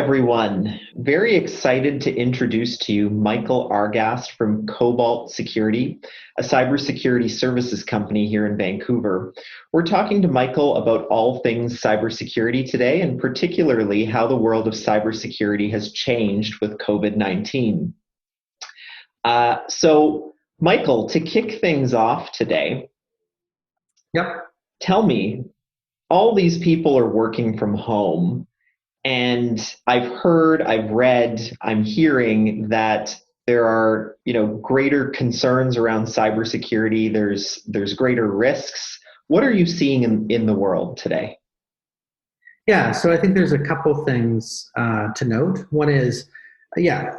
everyone. Very excited to introduce to you Michael Argast from Cobalt Security, a cybersecurity services company here in Vancouver. We're talking to Michael about all things cybersecurity today, and particularly how the world of cybersecurity has changed with COVID-19. So, Michael, to kick things off today, tell me, all these people are working from home. And I've heard, I've read, I'm hearing that there are, greater concerns around cybersecurity. There's greater risks. What are you seeing in the world today? Yeah, so I think there's a couple things to note. One is,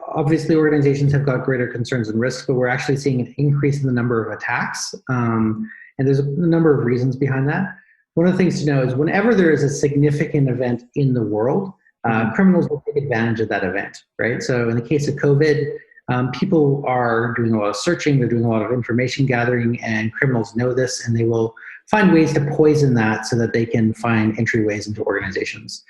obviously organizations have got greater concerns and risks, but we're actually seeing an increase in the number of attacks. And there's a number of reasons behind that. One of the things to know is whenever there is a significant event in the world, criminals will take advantage of that event, right? So in the case of COVID, people are doing a lot of searching, they're doing a lot of information gathering, and criminals know this, and they will find ways to poison that so that they can find entryways into organizations.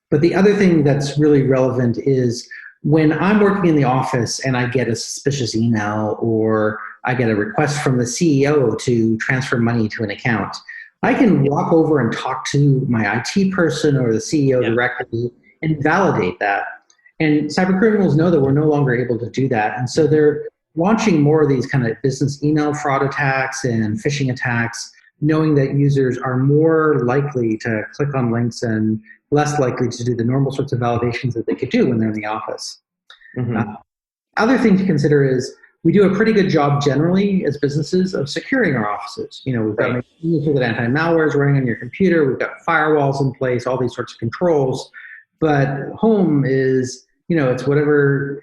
But the other thing that's really relevant is when I'm working in the office and I get a suspicious email or I get a request from the CEO to transfer money to an account, I can walk over and talk to my IT person or the CEO directly and validate that. And cyber criminals know that we're no longer able to do that. And so they're launching more of these kind of business email fraud attacks and phishing attacks, knowing that users are more likely to click on links and less likely to do the normal sorts of validations that they could do when they're in the office. Other thing to consider is we do a pretty good job generally as businesses of securing our offices. We've got making sure that anti-malware is running on your computer. We've got firewalls in place, all these sorts of controls. But home is, it's whatever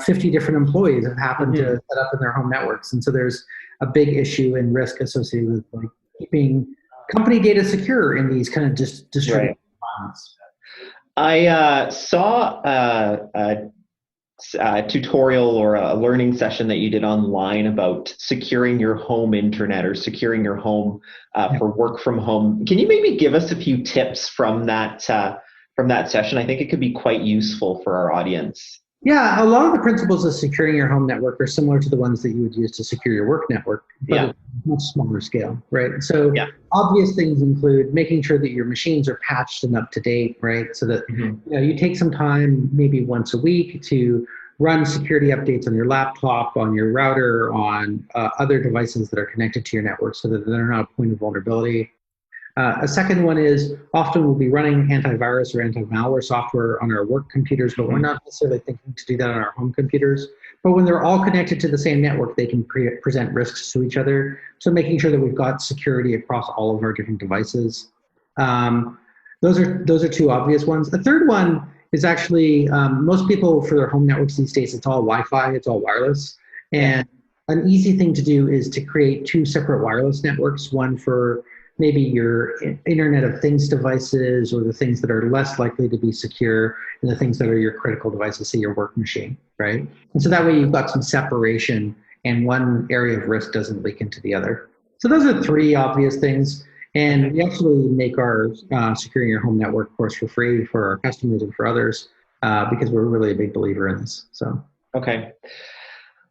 50 different employees have happened to set up in their home networks. And so there's a big issue and risk associated with keeping company data secure in these kind of distributed environments. I saw a tutorial or a learning session that you did online about securing your home internet or securing your home for work from home. Can you maybe give us a few tips from that session? I think it could be quite useful for our audience. Yeah, a lot of the principles of securing your home network are similar to the ones that you would use to secure your work network, but at a much smaller scale, right? So obvious things include making sure that your machines are patched and up to date, right? So that you take some time, maybe once a week, to run security updates on your laptop, on your router, on other devices that are connected to your network so that they're not a point of vulnerability. A second one is often we'll be running antivirus or anti-malware software on our work computers, but we're not necessarily thinking to do that on our home computers. But when they're all connected to the same network, they can present risks to each other. So making sure that we've got security across all of our different devices. Those are two obvious ones. A third one is actually most people for their home networks these days, it's all Wi-Fi, it's all wireless. And an easy thing to do is to create two separate wireless networks, one for maybe your Internet of Things devices or the things that are less likely to be secure and the things that are your critical devices, say your work machine, right? And so that way you've got some separation and one area of risk doesn't leak into the other. So those are three obvious things. And we actually make our securing your home network course for free for our customers and for others because we're really a big believer in this. So. Okay.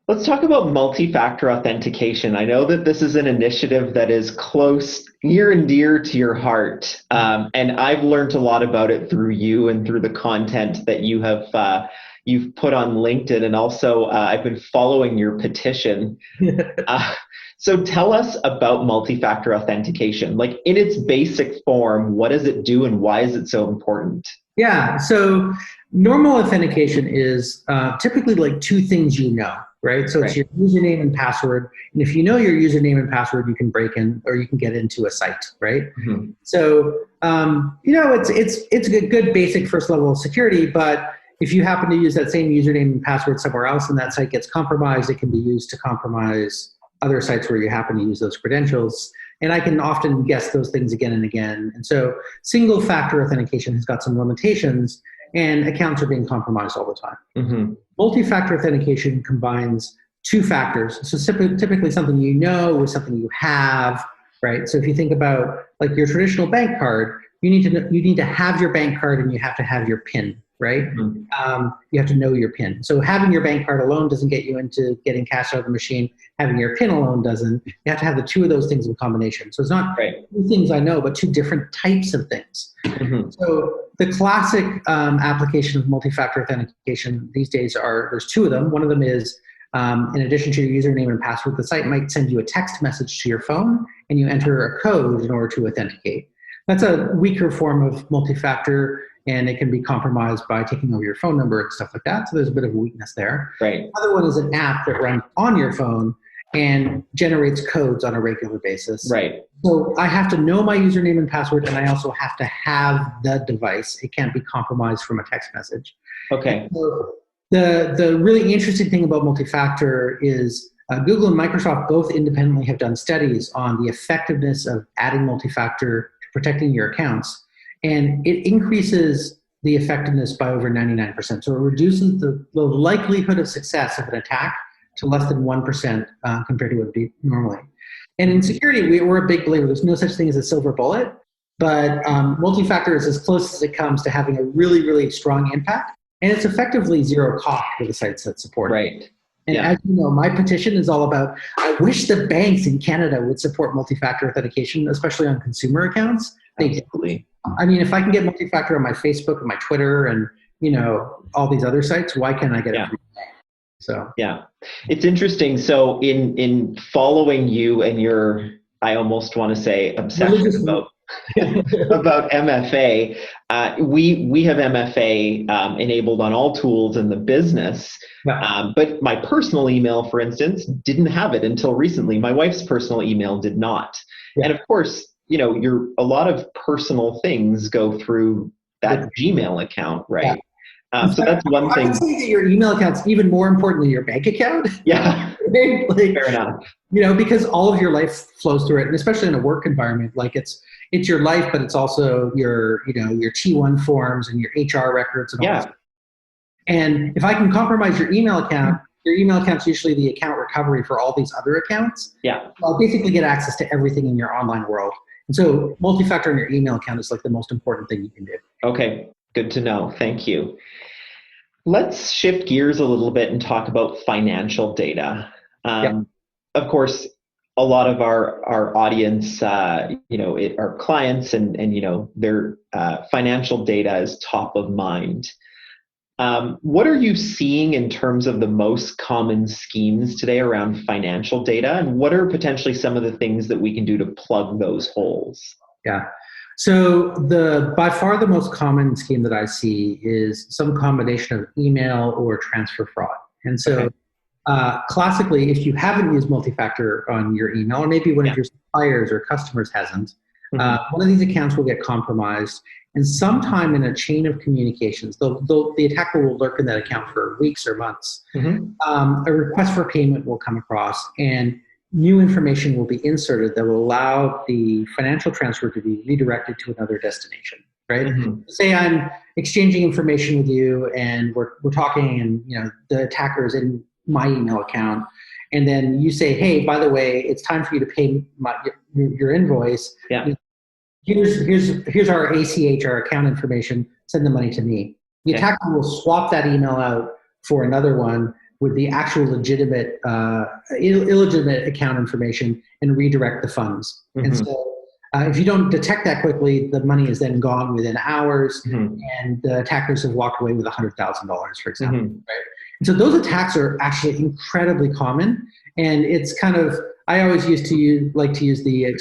Let's talk about multi-factor authentication. I know that this is an initiative that is near and dear to your heart, and I've learned a lot about it through you and through the content that you have you've put on LinkedIn, and also I've been following your petition. So tell us about multi-factor authentication. Like in its basic form, what does it do and why is it so important? Yeah, so normal authentication is typically like two things right? So it's your username and password. And if you know your username and password, you can break in or you can get into a site, right? So, it's a good basic first level of security, but if you happen to use that same username and password somewhere else and that site gets compromised, it can be used to compromise other sites where you happen to use those credentials. And I can often guess those things again and again. And so single factor authentication has got some limitations and accounts are being compromised all the time. Multi-factor authentication combines two factors. So typically something with something you have, right? So if you think about like your traditional bank card, you need to have your bank card and you have to have your PIN, right? You have to know your PIN. So having your bank card alone doesn't get you into getting cash out of the machine. Having your PIN alone doesn't. You have to have the two of those things in combination. So it's not two things I know, but two different types of things. So the classic application of multi-factor authentication these days there's two of them. One of them is, in addition to your username and password, the site might send you a text message to your phone and you enter a code in order to authenticate. That's a weaker form of multi-factor, and it can be compromised by taking over your phone number and stuff like that. So there's a bit of a weakness there. Right. The other one is an app that runs on your phone and generates codes on a regular basis. Right. So I have to know my username and password, and I also have to have the device. It can't be compromised from a text message. Okay. So the really interesting thing about multi-factor is Google and Microsoft both independently have done studies on the effectiveness of adding multi-factor to protecting your accounts. And it increases the effectiveness by over 99%. So it reduces the likelihood of success of an attack to less than 1% compared to what it would be normally. And in security, we're a big believer. There's no such thing as a silver bullet, but multi-factor is as close as it comes to having a really, really strong impact. And it's effectively zero cost for the sites that support it. Right. And as you know, my petition is all about, I wish the banks in Canada would support multi-factor authentication, especially on consumer accounts. Absolutely. I mean, if I can get multi-factor on my Facebook and my Twitter and, all these other sites, why can't I get it? So it's interesting. So in following you and your, I almost want to say obsession about MFA, we have MFA enabled on all tools in the business. But my personal email, for instance, didn't have it until recently. My wife's personal email did not. And of course, a lot of personal things go through that Gmail account, right? So that's one thing. I would say that your email account's even more important than your bank account. Yeah, fair enough. Because all of your life flows through it, and especially in a work environment, like it's your life, but it's also your T1 forms and your HR records and all that. And if I can compromise your email account's usually the account recovery for all these other accounts. I'll basically get access to everything in your online world. And so multi-factor on your email account is like the most important thing you can do. Okay, good to know. Thank you. Let's shift gears a little bit and talk about financial data. Of course, a lot of our audience, our clients and their financial data is top of mind. What are you seeing in terms of the most common schemes today around financial data, and what are potentially some of the things that we can do to plug those holes? So by far the most common scheme that I see is some combination of email or transfer fraud. And so classically, if you haven't used multi-factor on your email, or maybe one of your suppliers or customers hasn't, one of these accounts will get compromised. And sometime in a chain of communications, the attacker will lurk in that account for weeks or months. A request for payment will come across, and new information will be inserted that will allow the financial transfer to be redirected to another destination, right? Say I'm exchanging information with you, and we're talking, and the attacker is in my email account, and then you say, hey, by the way, it's time for you to pay your invoice. Here's our ACH, our account information, send the money to me. The attacker will swap that email out for another one with the actual legitimate, illegitimate account information and redirect the funds. And so if you don't detect that quickly, the money is then gone within hours, and the attackers have walked away with $100,000, for example. Right? And so those attacks are actually incredibly common, and it's kind of, I always like to use the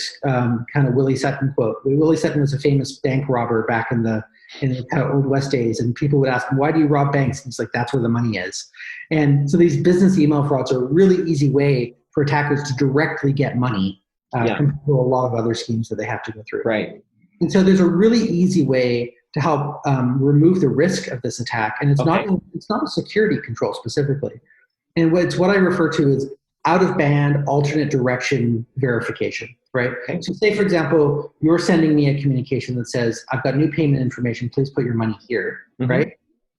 kind of Willie Sutton quote. Willie Sutton was a famous bank robber back in the kind of old West days, and people would ask him, why do you rob banks? And it's like, that's where the money is. And so these business email frauds are a really easy way for attackers to directly get money compared to a lot of other schemes that they have to go through. Right. And so there's a really easy way to help remove the risk of this attack. And it's not a security control specifically. And it's what I refer to as out-of-band alternate direction verification, right? So say, for example, you're sending me a communication that says, I've got new payment information, please put your money here, right?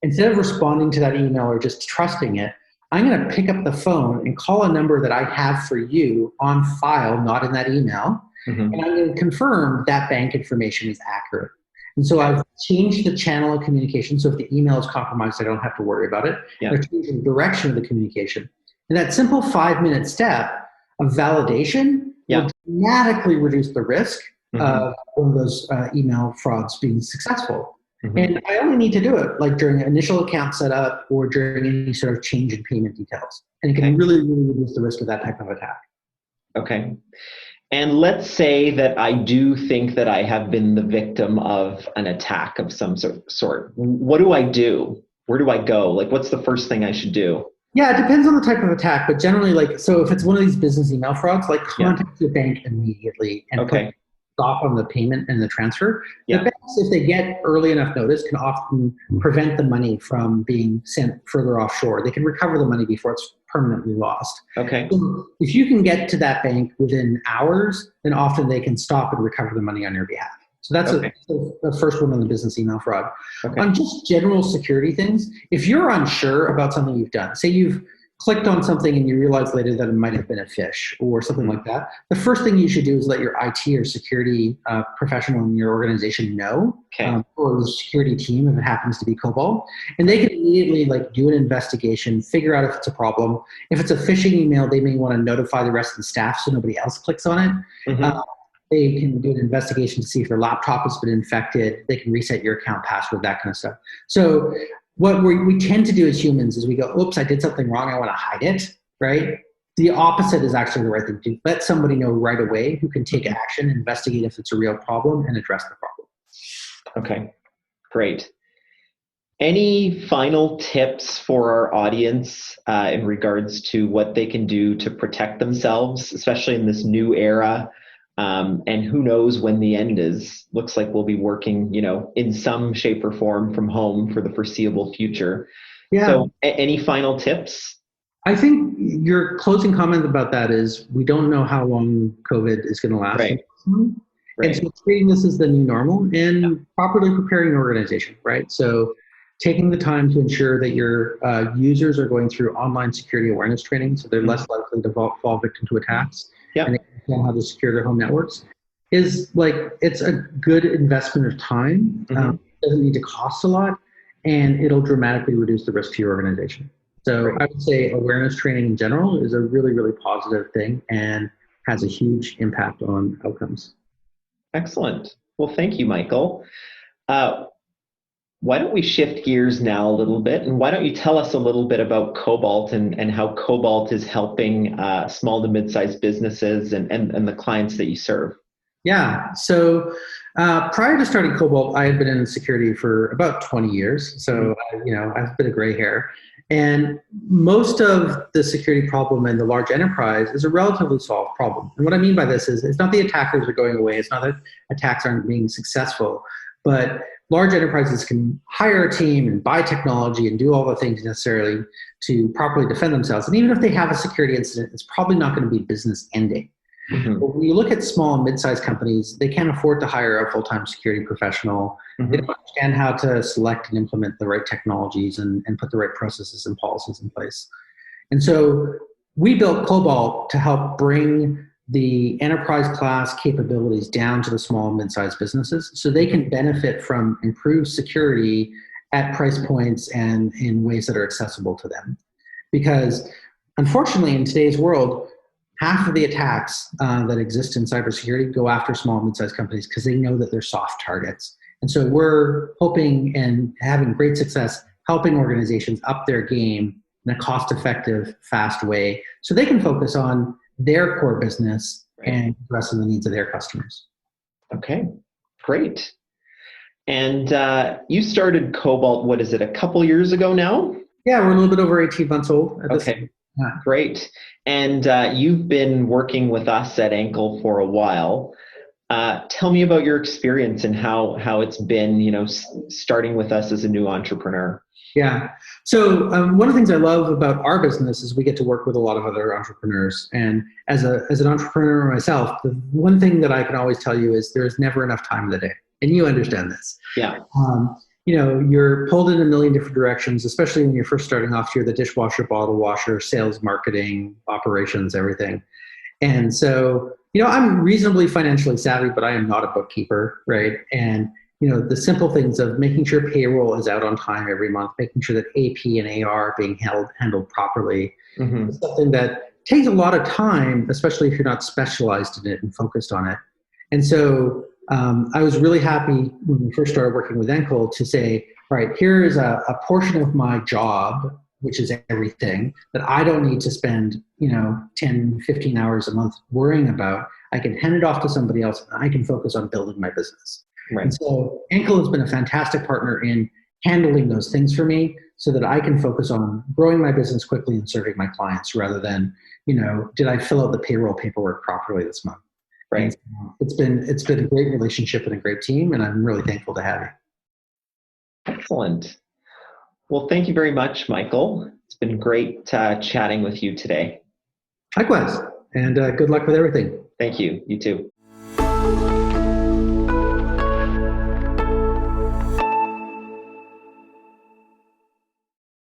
Instead of responding to that email or just trusting it, I'm going to pick up the phone and call a number that I have for you on file, not in that email, and I'm going to confirm that bank information is accurate. And so I've changed the channel of communication. So if the email is compromised, I don't have to worry about it. Yeah. I've changed the direction of the communication. And that simple 5-minute step of validation will dramatically reduce the risk of one of those email frauds being successful. And I only need to do it like during initial account setup or during any sort of change in payment details. And it can really, really reduce the risk of that type of attack. Okay. And let's say that I do think that I have been the victim of an attack of some sort. What do I do? Where do I go? Like, what's the first thing I should do? Yeah, it depends on the type of attack, but generally, like, so if it's one of these business email frauds, like contact your bank immediately and put stop on the payment and the transfer. The banks, if they get early enough notice, can often prevent the money from being sent further offshore. They can recover the money before it's permanently lost. Okay. So if you can get to that bank within hours, then often they can stop and recover the money on your behalf. So that's the first one on the business email fraud. On just general security things, if you're unsure about something you've done, say you've clicked on something and you realize later that it might have been a phish or something like that, the first thing you should do is let your IT or security professional in your organization know, or the security team if it happens to be Cobalt, and they can immediately like do an investigation, figure out if it's a problem. If it's a phishing email, they may want to notify the rest of the staff so nobody else clicks on it. They can do an investigation to see if their laptop has been infected. They can reset your account password, that kind of stuff. So what we tend to do as humans is we go, oops, I did something wrong. I want to hide it, right? The opposite is actually the right thing to do. Let somebody know right away who can take action, investigate if it's a real problem, and address the problem. Okay, great. Any final tips for our audience in regards to what they can do to protect themselves, especially in this new era? And who knows when the end is. Looks like we'll be working, in some shape or form from home for the foreseeable future. Yeah. So any final tips? I think your closing comment about that is we don't know how long COVID is going to last. Right. And so treating this as the new normal and properly preparing your organization, right? So taking the time to ensure that your users are going through online security awareness training so they're less likely to fall victim to attacks. And they understand how to secure their home networks is like, it's a good investment of time. It doesn't need to cost a lot, and it'll dramatically reduce the risk to your organization. So I would say awareness training in general is a really, really positive thing and has a huge impact on outcomes. Excellent. Well, thank you, Michael. Why don't we shift gears now a little bit, and why don't you tell us a little bit about Cobalt and how Cobalt is helping small to mid-sized businesses and the clients that you serve? Yeah, so prior to starting Cobalt, I had been in security for about 20 years. So, I have a bit of gray hair. And most of the security problem in the large enterprise is a relatively solved problem. And what I mean by this is it's not the attackers are going away. It's not that attacks aren't being successful, but large enterprises can hire a team and buy technology and do all the things necessarily to properly defend themselves. And even if they have a security incident, it's probably not going to be business ending. But when you look at small and mid-sized companies, they can't afford to hire a full-time security professional. They don't understand how to select and implement the right technologies and put the right processes and policies in place. And so we built Cobalt to help bring the enterprise class capabilities down to the small and mid-sized businesses so they can benefit from improved security at price points and in ways that are accessible to them. Because unfortunately, in today's world, half of the attacks that exist in cybersecurity go after small and mid-sized companies because they know that they're soft targets. And so we're hoping and having great success helping organizations up their game in a cost-effective, fast way so they can focus on their core business and addressing the needs of their customers. Okay, great. And you started Cobalt, what is it, a couple years ago now? Yeah, we're a little bit over 18 months old at this time. Great. And you've been working with us at Ankle for a while. Tell me about your experience and how it's been, starting with us as a new entrepreneur. Yeah. So one of the things I love about our business is we get to work with a lot of other entrepreneurs. And as an entrepreneur myself, the one thing that I can always tell you is there's never enough time in the day. And you understand this. Yeah. You're pulled in a million different directions, especially when you're first starting off. You're the dishwasher, bottle washer, sales, marketing, operations, everything. And so, I'm reasonably financially savvy, but I am not a bookkeeper, right? And, the simple things of making sure payroll is out on time every month, making sure that AP and AR are being handled properly. Mm-hmm. It's something that takes a lot of time, especially if you're not specialized in it and focused on it. And so I was really happy when we first started working with Enkel to say, all right, here is a portion of my job, which is everything, that I don't need to spend 10, 15 hours a month worrying about. I can hand it off to somebody else and I can focus on building my business. Right. And so Enkel has been a fantastic partner in handling those things for me so that I can focus on growing my business quickly and serving my clients rather than, did I fill out the payroll paperwork properly this month? Right. And so it's been a great relationship and a great team, and I'm really thankful to have you. Excellent. Well, thank you very much, Michael. It's been great chatting with you today. Likewise, and good luck with everything. Thank you. You too.